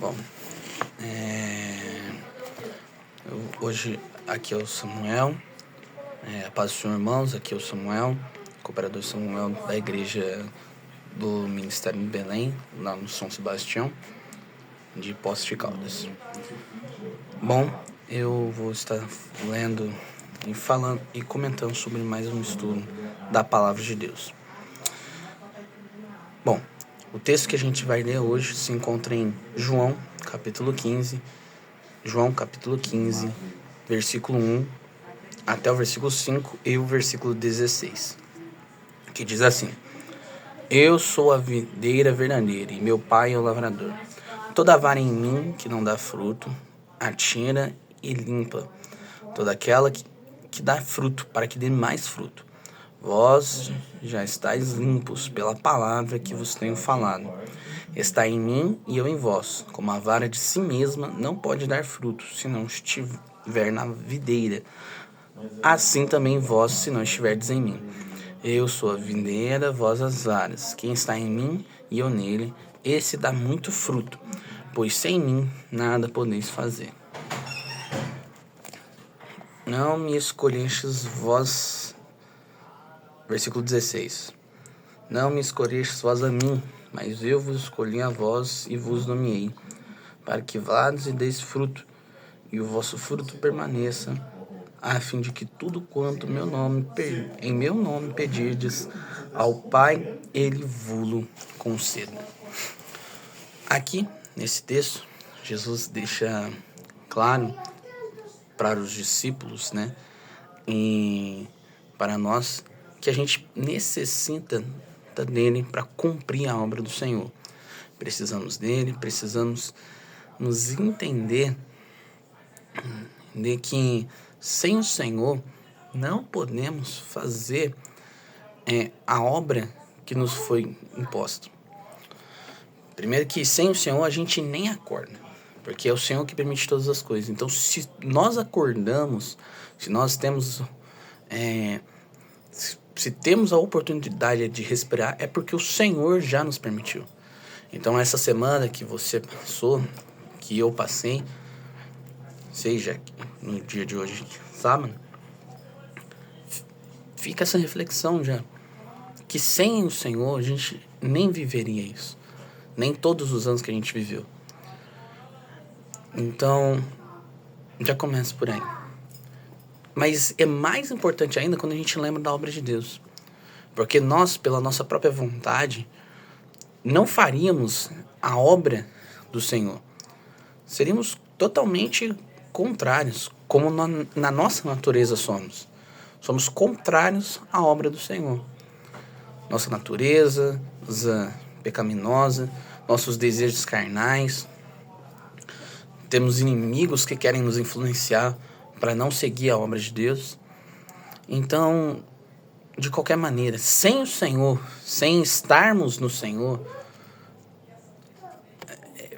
Bom, hoje aqui é o Samuel, a paz do Senhor, irmãos, aqui é o Samuel, cooperador Samuel da igreja do Ministério em Belém, lá no São Sebastião, de Poços de Caldas. Bom, eu vou estar lendo e falando e comentando sobre mais um estudo da Palavra de Deus. Bom, o texto que a gente vai ler hoje se encontra em João, capítulo 15, versículo 1 até o versículo 5 e o versículo 16, que diz assim: Eu sou a videira verdadeira e meu pai é o lavrador. Toda vara em mim que não dá fruto, atira e limpa. Toda aquela que dá fruto, para que dê mais fruto. Vós já estáis limpos pela palavra que vos tenho falado. Está em mim e eu em vós. Como a vara de si mesma não pode dar fruto, se não estiver na videira. Assim também vós, se não estiverdes em mim. Eu sou a videira, vós as varas. Quem está em mim e eu nele, esse dá muito fruto, pois sem mim nada podeis fazer. Não me escolhestes vós... Versículo 16. Não me escolhestes vós a mim, mas eu vos escolhi a vós e vos nomeei, para que vades e deis fruto, e o vosso fruto permaneça, a fim de que tudo quanto em meu nome pedirdes ao Pai, Ele vos conceda. Aqui, nesse texto, Jesus deixa claro para os discípulos, e para nós, que a gente necessita dele para cumprir a obra do Senhor. Precisamos dele, precisamos nos entender de que sem o Senhor não podemos fazer a obra que nos foi imposta. Primeiro que sem o Senhor a gente nem acorda, porque é o Senhor que permite todas as coisas. Então, se nós acordamos, se nós temos se temos a oportunidade de respirar, é porque o Senhor já nos permitiu. Então, essa semana que você passou, que eu passei, seja no dia de hoje, sábado, fica essa reflexão já, que sem o Senhor a gente nem viveria isso, nem todos os anos que a gente viveu. Então, já começa por aí. Mas é mais importante ainda quando a gente lembra da obra de Deus. Porque nós, pela nossa própria vontade, não faríamos a obra do Senhor. Seríamos totalmente contrários, como na nossa natureza somos. Somos contrários à obra do Senhor. Nossa natureza pecaminosa, nossos desejos carnais. Temos inimigos que querem nos influenciar para não seguir a obra de Deus. Então, de qualquer maneira, sem o Senhor, sem estarmos no Senhor,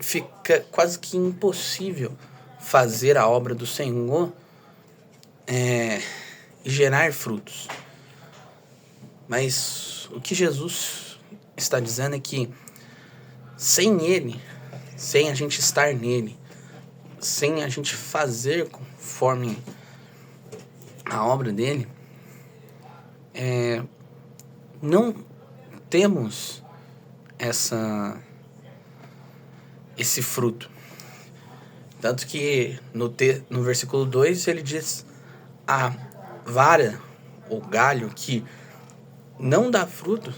fica quase que impossível fazer a obra do Senhor e gerar frutos. Mas o que Jesus está dizendo é que sem Ele, sem a gente estar nele, sem a gente fazer conforme a obra dele, não temos esse fruto. Tanto que no versículo 2 ele diz: a vara ou galho que não dá fruto,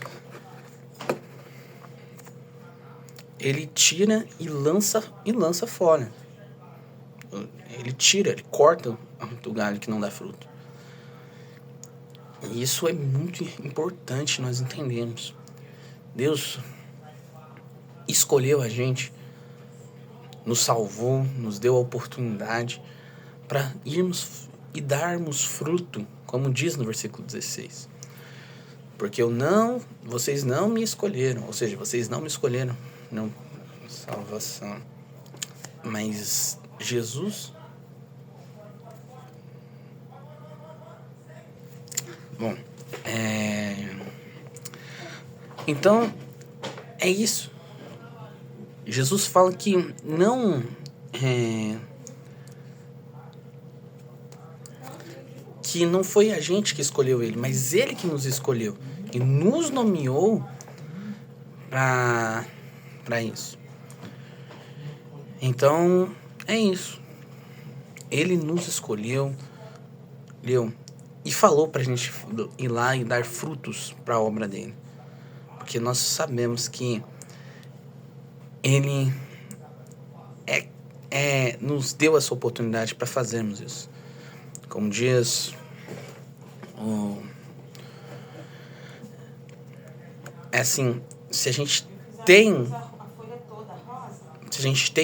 ele tira e lança fora. Ele corta o galho que não dá fruto. E isso é muito importante nós entendermos. Deus escolheu a gente, nos salvou, nos deu a oportunidade para irmos e darmos fruto, como diz no versículo 16. Porque vocês não me escolheram, ou seja, vocês não me escolheram, não salvação, mas Jesus. Bom, então é isso. Jesus fala que não foi a gente que escolheu ele, mas ele que nos escolheu e nos nomeou para isso. Então, é isso. Ele nos escolheu, e falou pra gente ir lá e dar frutos para a obra dele. Porque nós sabemos que ele nos deu essa oportunidade para fazermos isso. Como diz é assim, se a gente tem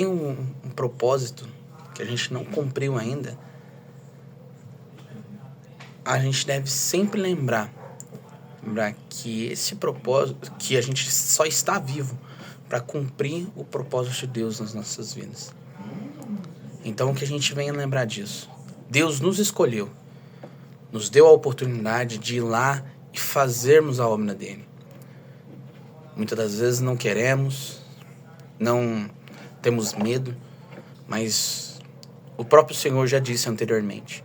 um propósito que a gente não cumpriu ainda, a gente deve sempre lembrar que esse propósito, que a gente só está vivo para cumprir o propósito de Deus nas nossas vidas. Então, que a gente venha lembrar disso. Deus nos escolheu, nos deu a oportunidade de ir lá e fazermos a obra dele. Muitas das vezes não queremos, não temos medo, mas o próprio Senhor já disse anteriormente: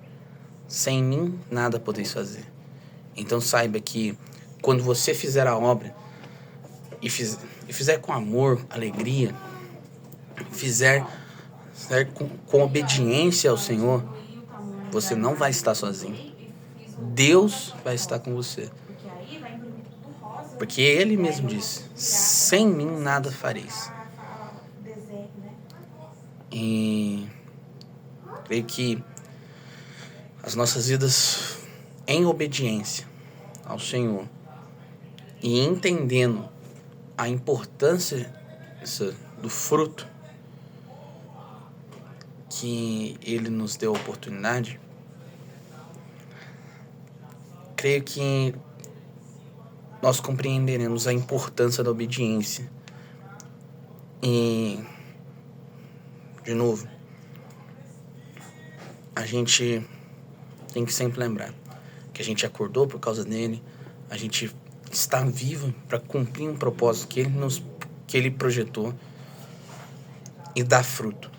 sem mim nada podeis fazer. Então saiba que quando você fizer a obra e fizer com amor, alegria, fizer com obediência ao Senhor, você não vai estar sozinho. Deus vai estar com você. Porque Ele mesmo disse: sem mim nada fareis. E creio que as nossas vidas em obediência ao Senhor e entendendo a importância do fruto que Ele nos deu a oportunidade, creio que nós compreenderemos a importância da obediência. E, de novo, a gente tem que sempre lembrar que a gente acordou por causa dele, a gente está vivo para cumprir um propósito que ele projetou e dar fruto.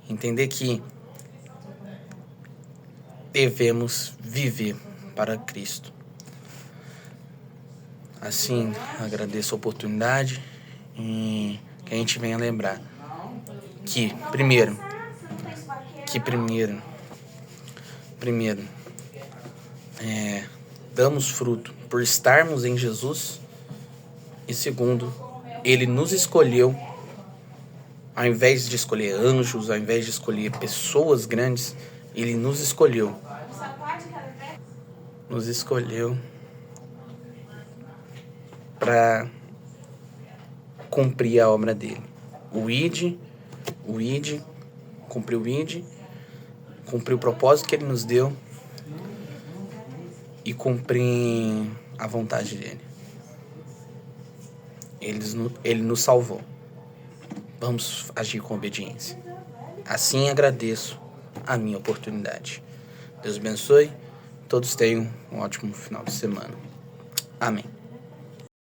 Entender que devemos viver para Cristo. Assim, agradeço a oportunidade e que a gente venha lembrar que primeiro, damos fruto por estarmos em Jesus, e segundo, Ele nos escolheu, ao invés de escolher anjos, ao invés de escolher pessoas grandes, Ele nos escolheu para cumprir a obra dele. Cumprir o ID, cumprir o propósito que ele nos deu e cumprir a vontade dele. Ele nos salvou. Vamos agir com obediência. Assim agradeço a minha oportunidade. Deus abençoe. Todos tenham um ótimo final de semana. Amém.